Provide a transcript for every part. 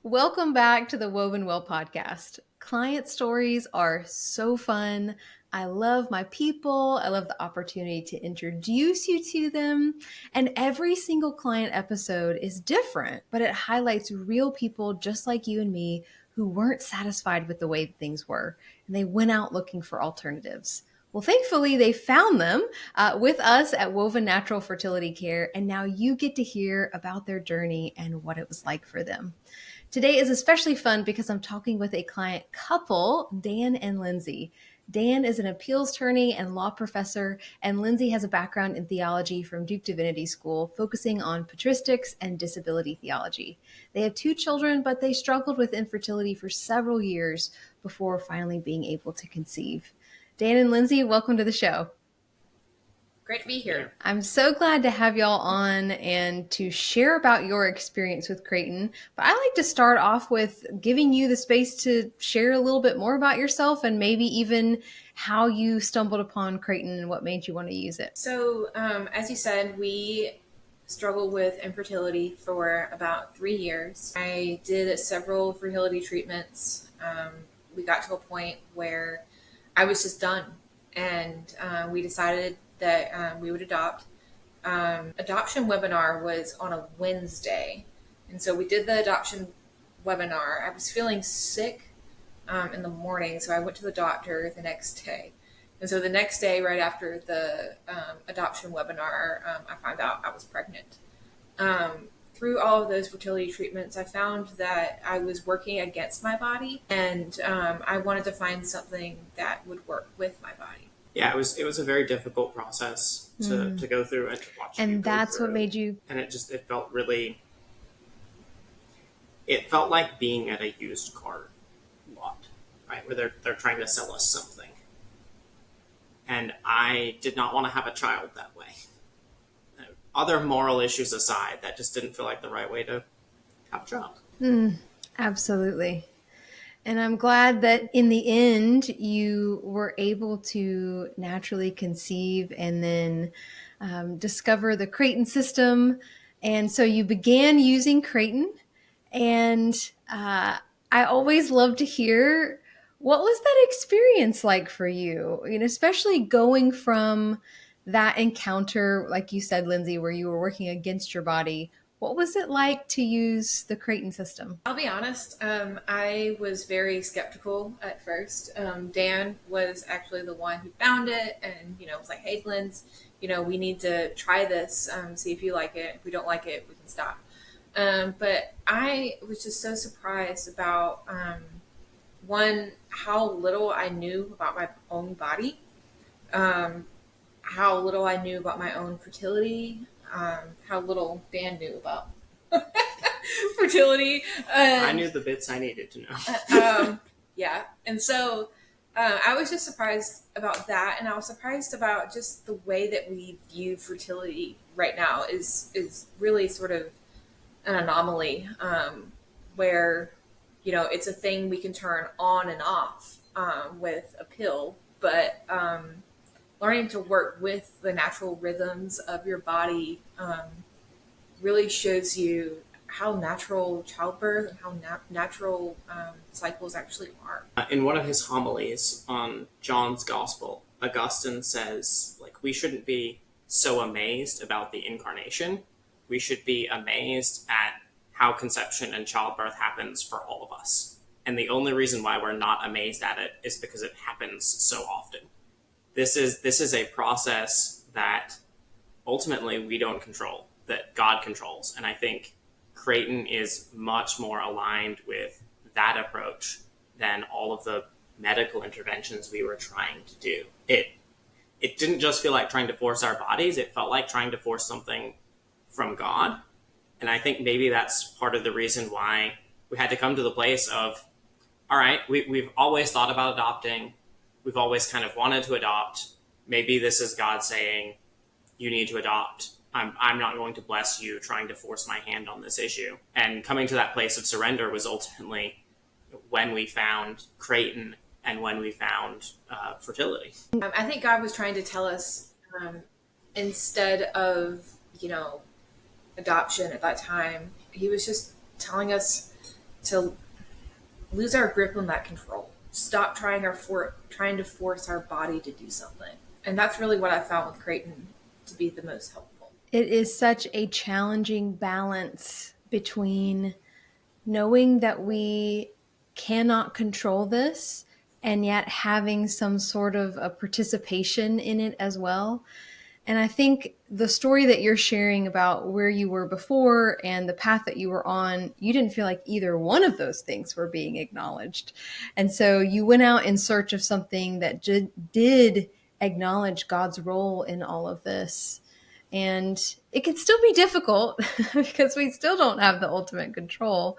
Welcome back to the Woven Well podcast. Client stories are so fun. I love my people. I love the opportunity to introduce you to them. And every single client episode is different, but it highlights real people just like you and me who weren't satisfied with the way things were. And they went out looking for alternatives. Well, thankfully, they found them with us at Woven Natural Fertility Care. And now you get to hear about their journey and what it was like for them. Today is especially fun because I'm talking with a client couple, Dan and Lindsey. Dan is an appeals attorney and law professor, and Lindsey has a background in theology from Duke Divinity School, focusing on patristics and disability theology. They have 2 children, but they struggled with infertility for several years before finally being able to conceive. Dan and Lindsey, welcome to the show. Great to be here. I'm so glad to have y'all on and to share about your experience with Creighton. But I like to start off with giving you the space to share a little bit more about yourself and maybe even how you stumbled upon Creighton and what made you want to use it. So, as you said, we struggled with infertility for about 3 years. I did several fertility treatments. We got to a point where I was just done, and we decided that we would adopt. Adoption webinar was on a Wednesday, and so we did the adoption webinar. I was feeling sick in the morning, so I went to the doctor the next day. And so the next day, right after the adoption webinar, I found out I was pregnant. Through all of those fertility treatments, I found that I was working against my body, and I wanted to find something that would work with my body. Yeah, it was a very difficult process to go through and to watch. And that's what made you. And it felt really. It felt like being at a used car lot, right, where they're trying to sell us something. And I did not want to have a child that way. Other moral issues aside, that just didn't feel like the right way to have a child. Absolutely. And I'm glad that in the end, you were able to naturally conceive and then discover the Creighton system. And so you began using Creighton. And I always love to hear, what was that experience like for you? You know, especially going from that encounter, like you said, Lindsey, where you were working against your body. What was it like to use the Creighton system? I'll be honest, I was very skeptical at first. Dan was actually the one who found it and, was like, hey, Linz, we need to try this, see if you like it. If we don't like it, we can stop. But I was just so surprised about, one, how little I knew about my own body, how little I knew about my own fertility, how little Dan knew about fertility. I knew the bits I needed to know. Yeah. And so I was just surprised about that. And I was surprised about just the way that we view fertility right now is really sort of an anomaly, where, it's a thing we can turn on and off with a pill. But learning to work with the natural rhythms of your body really shows you how natural childbirth and how natural cycles actually are. In one of his homilies on John's Gospel, Augustine says, we shouldn't be so amazed about the incarnation. We should be amazed at how conception and childbirth happens for all of us. And the only reason why we're not amazed at it is because it happens so often. This is a process that ultimately we don't control, that God controls. And I think Creighton is much more aligned with that approach than all of the medical interventions we were trying to do. It didn't just feel like trying to force our bodies, it felt like trying to force something from God. And I think maybe that's part of the reason why we had to come to the place of, all right, we've always thought about adopting. We've always kind of wanted to adopt. Maybe this is God saying, you need to adopt. I'm not going to bless you trying to force my hand on this issue. And coming to that place of surrender was ultimately when we found Creighton and when we found fertility. I think God was trying to tell us, instead of, adoption at that time, he was just telling us to lose our grip on that control. Stop trying to force our body to do something. And that's really what I found with Creighton to be the most helpful. It is such a challenging balance between knowing that we cannot control this and yet having some sort of a participation in it as well. And I think the story that you're sharing about where you were before and the path that you were on, you didn't feel like either one of those things were being acknowledged. And so you went out in search of something that did acknowledge God's role in all of this. And it can still be difficult because we still don't have the ultimate control.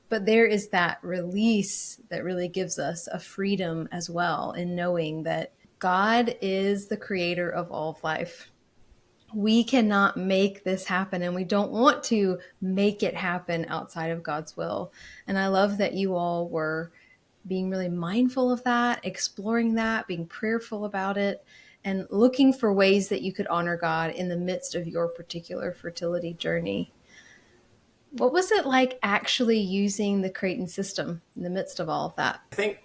But there is that release that really gives us a freedom as well in knowing that God is the creator of all of life. We cannot make this happen, and we don't want to make it happen outside of God's will. And I love that you all were being really mindful of that, exploring that, being prayerful about it, and looking for ways that you could honor God in the midst of your particular fertility journey. What was it like actually using the Creighton system in the midst of all of that? I think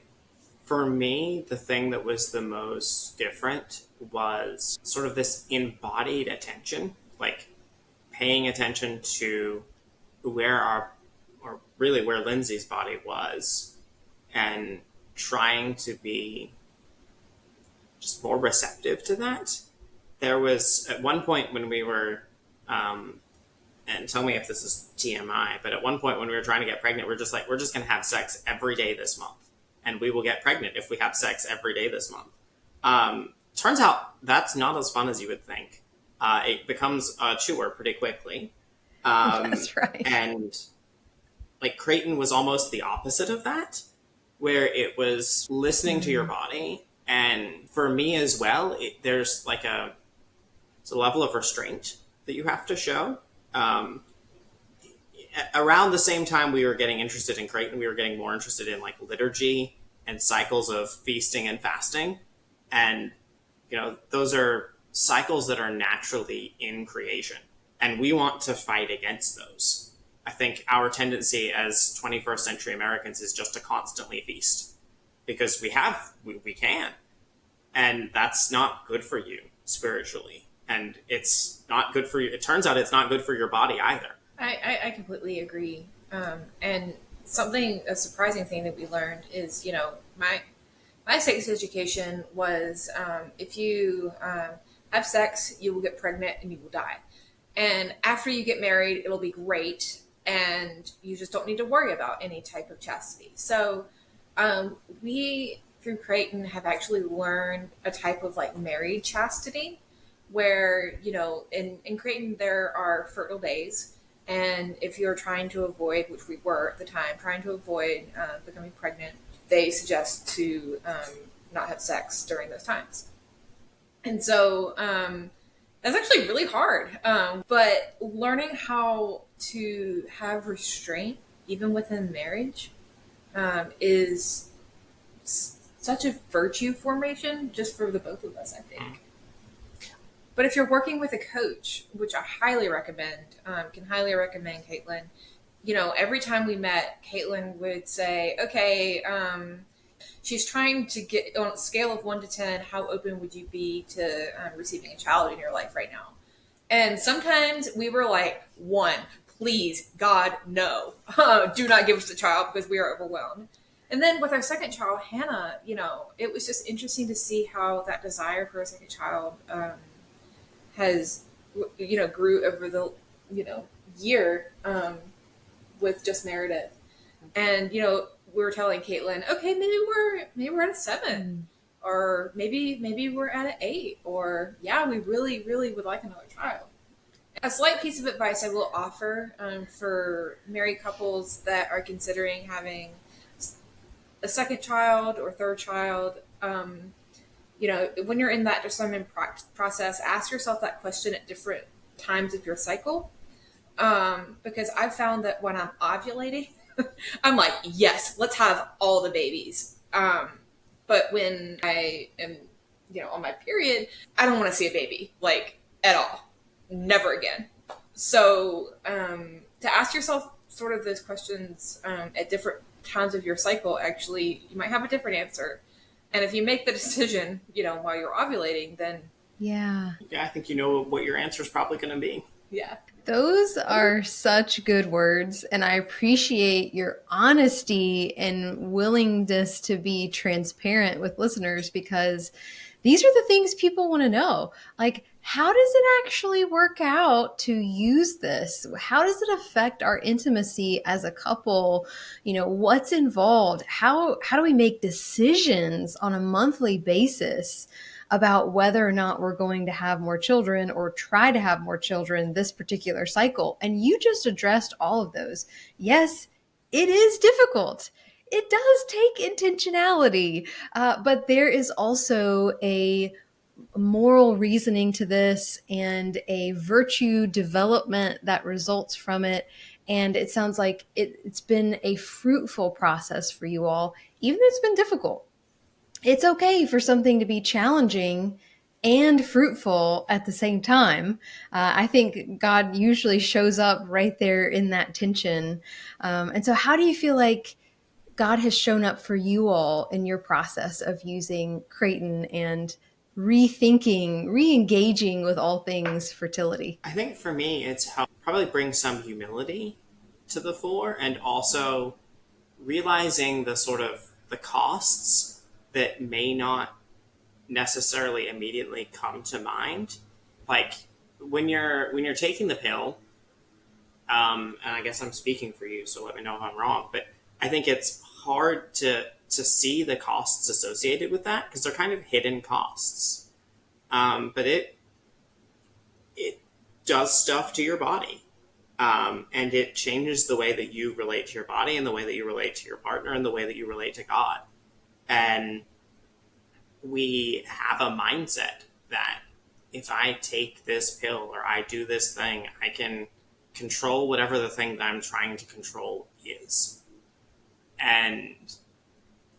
for me, the thing that was the most different was sort of this embodied attention, like paying attention to where Lindsay's body was and trying to be just more receptive to that. There was at one point when we were, and tell me if this is TMI, but at one point when we were trying to get pregnant, we're just going to have sex every day this month. And we will get pregnant if we have sex every day this month. Turns out that's not as fun as you would think. It becomes a chore pretty quickly. That's right. And like Creighton was almost the opposite of that, where it was listening to your body. And for me as well, there's like it's a level of restraint that you have to show. Around the same time we were getting interested in Creighton, we were getting more interested in like liturgy and cycles of feasting and fasting. And, those are cycles that are naturally in creation. And we want to fight against those. I think our tendency as 21st century Americans is just to constantly feast because we can. And that's not good for you spiritually. And it's not good for you. It turns out it's not good for your body either. I completely agree. And a surprising thing that we learned is, my sex education was if you have sex, you will get pregnant and you will die. And after you get married, it'll be great. And you just don't need to worry about any type of chastity. So we, through Creighton, have actually learned a type of like married chastity where, in Creighton, there are fertile days. And if you're trying to avoid, which we were at the time, trying to avoid becoming pregnant, they suggest to not have sex during those times. And so that's actually really hard. But learning how to have restraint, even within marriage, is such a virtue formation just for the both of us, I think. But if you're working with a coach, which I highly recommend, can highly recommend Caitlin, every time we met, Caitlin would say, okay, she's trying to get on a scale of 1 to 10, how open would you be to receiving a child in your life right now? And sometimes we were like, 1, please, God, no. Do not give us a child because we are overwhelmed. And then with our second child, Hannah, it was just interesting to see how that desire for a second child has, grew over the, year with just Meredith. And, we were telling Caitlin, okay, maybe we're at a 7 or maybe we're at an 8 or yeah, we really, really would like another child. A slight piece of advice I will offer for married couples that are considering having a second child or third child, when you're in that discernment process, ask yourself that question at different times of your cycle. Because I've found that when I'm ovulating, I'm like, yes, let's have all the babies. But when I am, on my period, I don't want to see a baby, like, at all. Never again. So to ask yourself sort of those questions at different times of your cycle, actually, you might have a different answer. And if you make the decision, while you're ovulating, then Yeah. I think you know what your answer is probably going to be. yeah. Those are such good words, and I appreciate your honesty and willingness to be transparent with listeners, because these are the things people want to know. Like, how does it actually work out to use this? How does it affect our intimacy as a couple? What's involved? How do we make decisions on a monthly basis about whether or not we're going to have more children or try to have more children this particular cycle? And you just addressed all of those. Yes, it is difficult. It does take intentionality, but there is also a moral reasoning to this and a virtue development that results from it. And it sounds like it's been a fruitful process for you all, even though it's been difficult. It's okay for something to be challenging and fruitful at the same time. I think God usually shows up right there in that tension. And so, how do you feel like God has shown up for you all in your process of using Creighton and rethinking, re-engaging with all things fertility? I think for me, it's helped probably bring some humility to the fore, and also realizing the sort of the costs that may not necessarily immediately come to mind. Like when you're taking the pill, and I guess I'm speaking for you, so let me know if I'm wrong, but I think it's hard to see the costs associated with that, because they're kind of hidden costs. But it does stuff to your body. And it changes the way that you relate to your body, and the way that you relate to your partner, and the way that you relate to God. And we have a mindset that if I take this pill or I do this thing, I can control whatever the thing that I'm trying to control is. And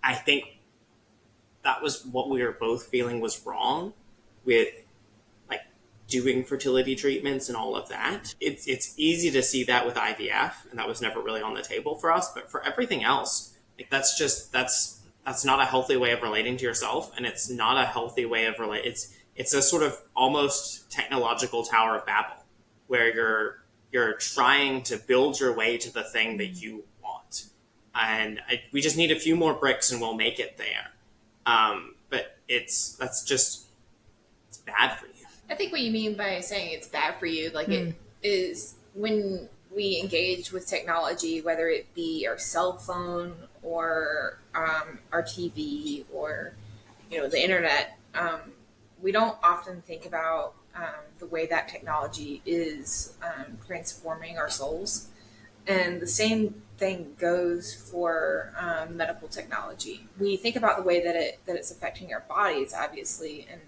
I think that was what we were both feeling was wrong with like doing fertility treatments and all of that. It's easy to see that with IVF, and that was never really on the table for us. But for everything else, like that's not a healthy way of relating to yourself, and it's not a healthy way of relating. It's a sort of almost technological Tower of Babel, where you're trying to build your way to the thing that you want, and we just need a few more bricks and we'll make it there. But it's bad for you. I think what you mean by saying it's bad for you, like it is when we engage with technology, whether it be our cell phone or our TV or the internet, we don't often think about the way that technology is transforming our souls. And the same thing goes for medical technology. We think about the way that it's affecting our bodies, obviously, and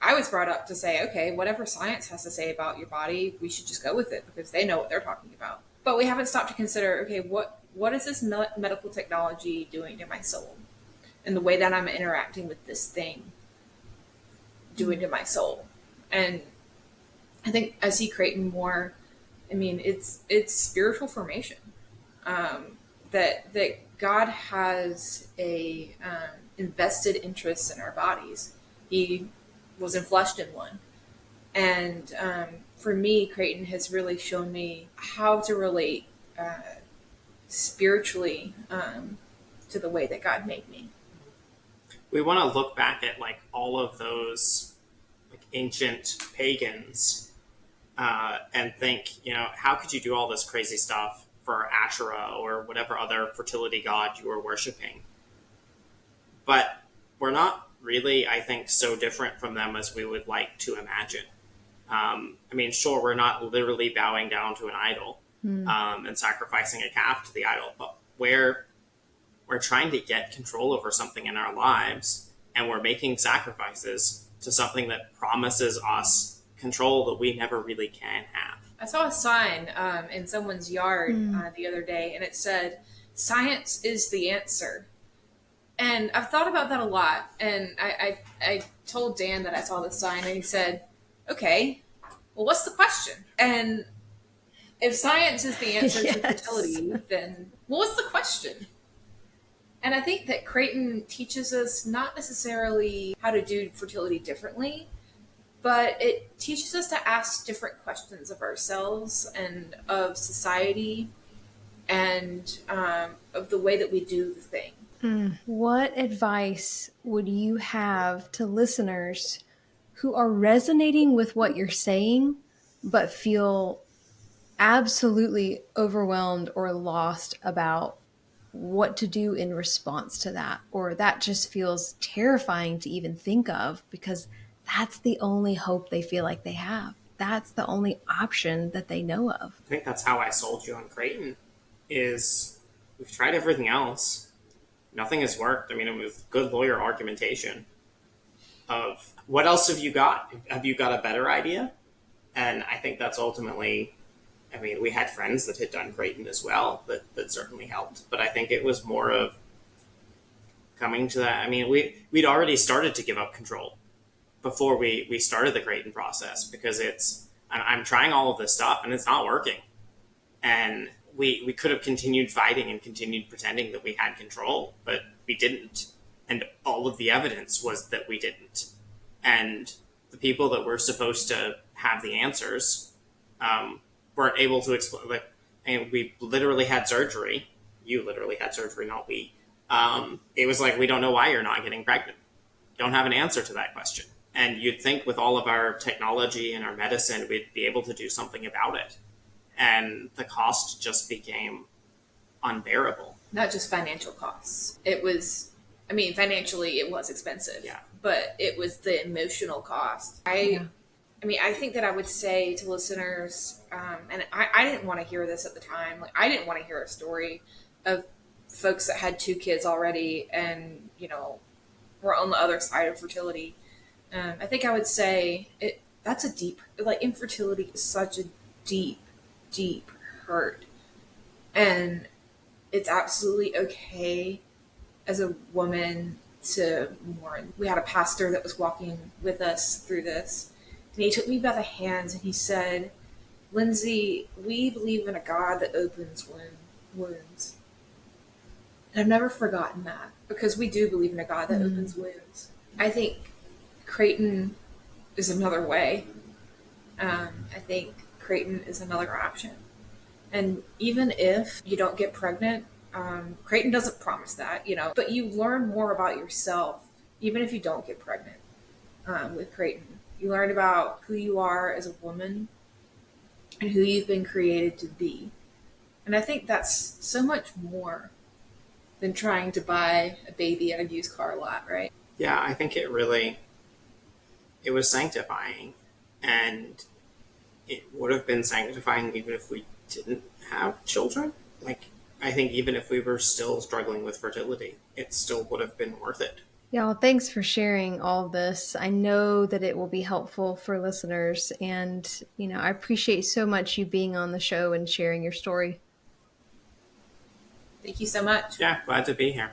I was brought up to say, okay, whatever science has to say about your body, we should just go with it because they know what they're talking about. But we haven't stopped to consider, okay, what is this medical technology doing to my soul? And the way that I'm interacting with this thing doing to my soul. And I think I see Creighton more, I mean, it's spiritual formation. That God has a invested interest in our bodies. He was enfleshed in one. And for me, Creighton has really shown me how to relate spiritually to the way that God made me. We want to look back at like all of those like ancient pagans and think, how could you do all this crazy stuff for Asherah or whatever other fertility god you were worshiping? But we're not really, I think, so different from them as we would like to imagine. Sure, we're not literally bowing down to an idol and sacrificing a calf to the idol, but we're trying to get control over something in our lives, and we're making sacrifices to something that promises us control that we never really can have. I saw a sign in someone's yard the other day, and it said, "Science is the answer." And I've thought about that a lot. And I told Dan that I saw the sign, and he said, "Okay, well, what's the question?" And If science is the answer to Yes. fertility, then what's the question? And I think that Creighton teaches us not necessarily how to do fertility differently, but it teaches us to ask different questions of ourselves and of society and of the way that we do the thing. What advice would you have to listeners who are resonating with what you're saying, but feel absolutely overwhelmed or lost about what to do in response to that? Or that just feels terrifying to even think of because that's the only hope they feel like they have. That's the only option that they know of. I think that's how I sold you on Creighton. Is we've tried everything else, nothing has worked. I mean, with good lawyer argumentation of what else have you got? Have you got a better idea? And I think that's ultimately. I mean, we had friends that had done Creighton as well, that certainly helped. But I think it was more of coming to that. I mean, we'd already started to give up control before we started the Creighton process because I'm trying all of this stuff and it's not working. And we could have continued fighting and continued pretending that we had control, but we didn't. And all of the evidence was that we didn't. And the people that were supposed to have the answers weren't able to explain. Like, and we literally had surgery. You literally had surgery, not we. It was like, we don't know why you're not getting pregnant. Don't have an answer to that question. And you'd think with all of our technology and our medicine, we'd be able to do something about it. And the cost just became unbearable. Not just financial costs. It was, I mean, financially it was expensive. Yeah. But it was the emotional cost. I mean, I think that I would say to listeners, and I didn't want to hear this at the time. Like, I didn't want to hear a story of folks that had 2 kids already and, were on the other side of fertility. I think I would say that's a deep, like, infertility is such a deep, deep hurt. And it's absolutely okay as a woman to mourn. We had a pastor that was walking with us through this. And he took me by the hands and he said, Lindsey, we believe in a God that opens wounds. And I've never forgotten that because we do believe in a God that opens wounds. I think Creighton is another way. I think Creighton is another option. And even if you don't get pregnant, Creighton doesn't promise that, but you learn more about yourself, even if you don't get pregnant with Creighton. You learn about who you are as a woman and who you've been created to be. And I think that's so much more than trying to buy a baby at a used car lot, right? Yeah, I think it was sanctifying. And it would have been sanctifying even if we didn't have children. Like, I think even if we were still struggling with fertility, it still would have been worth it. Y'all, thanks for sharing all of this. I know that it will be helpful for listeners. And, I appreciate so much you being on the show and sharing your story. Thank you so much. Yeah, glad to be here.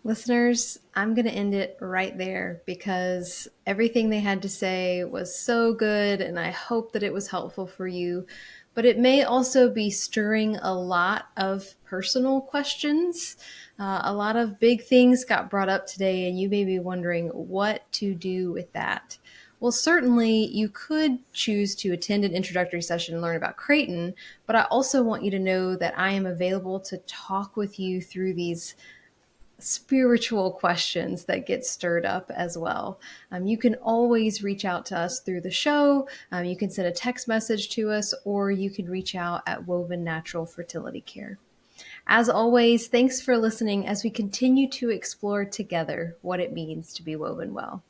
Listeners, I'm going to end it right there because everything they had to say was so good and I hope that it was helpful for you. But it may also be stirring a lot of personal questions. A lot of big things got brought up today and you may be wondering what to do with that. Well, certainly you could choose to attend an introductory session and learn about Creighton, but I also want you to know that I am available to talk with you through these spiritual questions that get stirred up as well. You can always reach out to us through the show. You can send a text message to us, or you can reach out at Woven Natural Fertility Care. As always, thanks for listening as we continue to explore together what it means to be woven well.